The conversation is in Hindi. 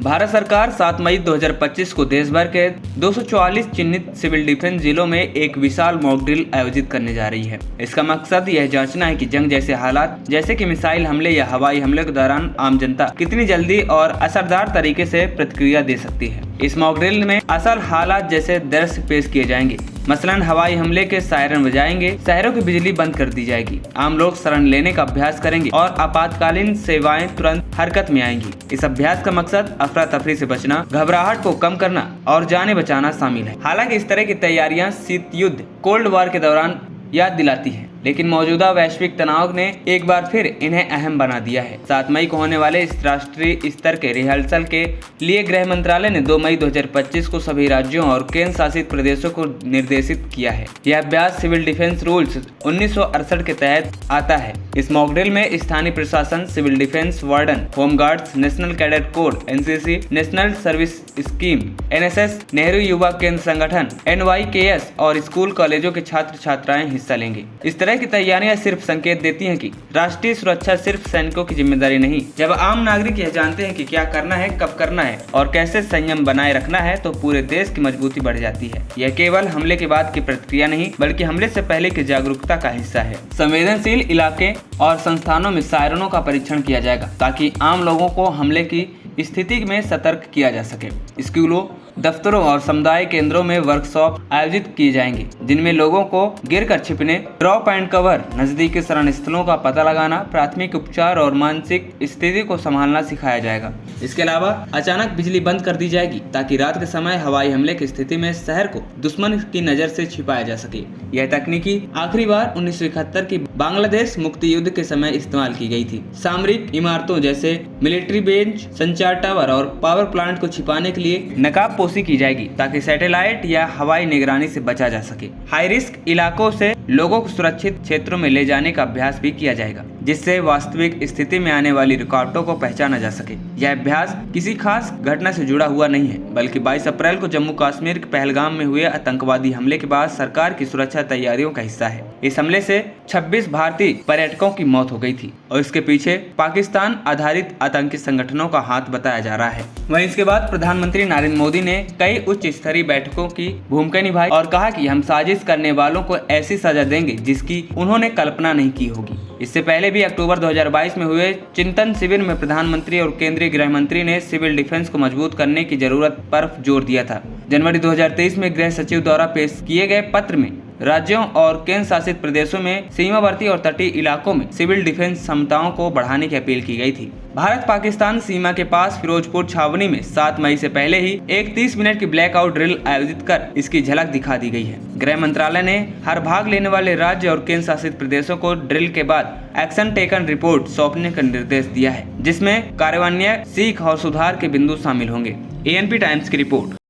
भारत सरकार 7 मई 2025 को देश भर के 244 चिन्हित सिविल डिफेंस जिलों में एक विशाल मॉक ड्रिल आयोजित करने जा रही है। इसका मकसद यह जांचना है कि जंग जैसे हालात जैसे कि मिसाइल हमले या हवाई हमले के दौरान आम जनता कितनी जल्दी और असरदार तरीके से प्रतिक्रिया दे सकती है। इस मॉक ड्रिल में असल हालात जैसे दृश्य पेश किए जाएंगे। मसलन हवाई हमले के सायरन बजाएंगे, शहरों की बिजली बंद कर दी जाएगी, आम लोग शरण लेने का अभ्यास करेंगे और आपातकालीन सेवाएं तुरंत हरकत में आएंगी। इस अभ्यास का मकसद अफरा तफरी से बचना, घबराहट को कम करना और जाने बचाना शामिल है। हालांकि इस तरह की तैयारियां शीत युद्ध कोल्ड वॉर के दौरान याद दिलाती है, लेकिन मौजूदा वैश्विक तनाव ने एक बार फिर इन्हें अहम बना दिया है। 7 मई को होने वाले इस राष्ट्रीय स्तर के रिहर्सल के लिए गृह मंत्रालय ने 2 मई 2025 को सभी राज्यों और केंद्र शासित प्रदेशों को निर्देशित किया है। यह अभ्यास सिविल डिफेंस रूल्स 1968 के तहत आता है। इस मॉक ड्रिल में स्थानीय प्रशासन, civil defence warden, home guards, national cadet corps, NCC, national service scheme, NSS, Nehru Yuva Kendra संगठन, NYKS और स्कूल कॉलेजों के छात्र छात्राएं हिस्सा लेंगे। इस तरह की तैयारियां सिर्फ संकेत देती हैं कि राष्ट्रीय सुरक्षा सिर्फ सैनिकों की जिम्मेदारी नहीं। जब आम नागरिक यह जानते हैं कि क्या करना है, कब करना है और कैसे संयम बनाए रखना है, तो पूरे देश की मजबूती बढ़ जाती है। यह केवल हमले के बाद की प्रतिक्रिया नहीं, बल्कि हमले से पहले की जागरूकता का हिस्सा है। संवेदनशील इलाके और संस्थानों में सायरनों का परीक्षण किया जाएगा ताकि आम लोगों को हमले की स्थिति में सतर्क किया जा सके। स्कूलों, दफ्तरों और समुदाय केंद्रों में वर्कशॉप आयोजित किए जाएंगे, जिनमें लोगों को गिरकर छिपने, ड्रॉप एंड कवर, नजदीकी शरण स्थलों का पता लगाना, प्राथमिक उपचार और मानसिक स्थिति को संभालना सिखाया जाएगा। इसके अलावा अचानक बिजली बंद कर दी जाएगी ताकि रात के समय हवाई हमले की स्थिति में शहर को दुश्मन की नजर से छिपाया जा सके। यह तकनीकी आखिरी बार 1971 की बांग्लादेश मुक्ति युद्ध के समय इस्तेमाल की गई थी। सामरिक इमारतों जैसे मिलिट्री बेंच, संचार टावर और पावर प्लांट को छिपाने के लिए नकाब पोशी की जाएगी ताकि सैटेलाइट या हवाई निगरानी से बचा जा सके। हाई रिस्क इलाकों से लोगों को सुरक्षित क्षेत्रों में ले जाने का अभ्यास भी किया जाएगा, जिससे वास्तविक स्थिति में आने वाली रुकावटों को पहचाना जा सके। यह अभ्यास किसी खास घटना से जुड़ा हुआ नहीं है, बल्कि 22 अप्रैल को जम्मू कश्मीर के पहलगाम में हुए आतंकवादी हमले के बाद सरकार की सुरक्षा तैयारियों का हिस्सा है। इस हमले से 26 भारतीय पर्यटकों की मौत हो गई थी और इसके पीछे पाकिस्तान आधारित आतंकी संगठनों का हाथ बताया जा रहा है। वहीं इसके बाद प्रधानमंत्री नरेंद्र मोदी ने कई उच्च स्तरीय बैठकों की भूमिका निभाई और कहा कि हम साजिश करने वालों को ऐसी सजा देंगे जिसकी उन्होंने कल्पना नहीं की होगी। इससे पहले भी अक्टूबर 2022 में हुए चिंतन शिविर में प्रधानमंत्री और केंद्रीय गृह मंत्री ने सिविल डिफेंस को मजबूत करने की जरूरत पर जोर दिया था। जनवरी 2023 में गृह सचिव द्वारा पेश किए गए पत्र में राज्यों और केंद्र शासित प्रदेशों में सीमावर्ती और तटीय इलाकों में सिविल डिफेंस क्षमताओं को बढ़ाने की अपील की गई थी। भारत पाकिस्तान सीमा के पास फिरोजपुर छावनी में 7 मई से पहले ही एक 30 मिनट की ब्लैकआउट ड्रिल आयोजित कर इसकी झलक दिखा दी गई है। गृह मंत्रालय ने हर भाग लेने वाले राज्य और केंद्र शासित प्रदेशों को ड्रिल के बाद एक्शन टेकन रिपोर्ट सौंपने का निर्देश दिया है, जिसमें कार्यान्वयन, सीख और सुधार के बिंदु शामिल होंगे। ANP टाइम्स की रिपोर्ट।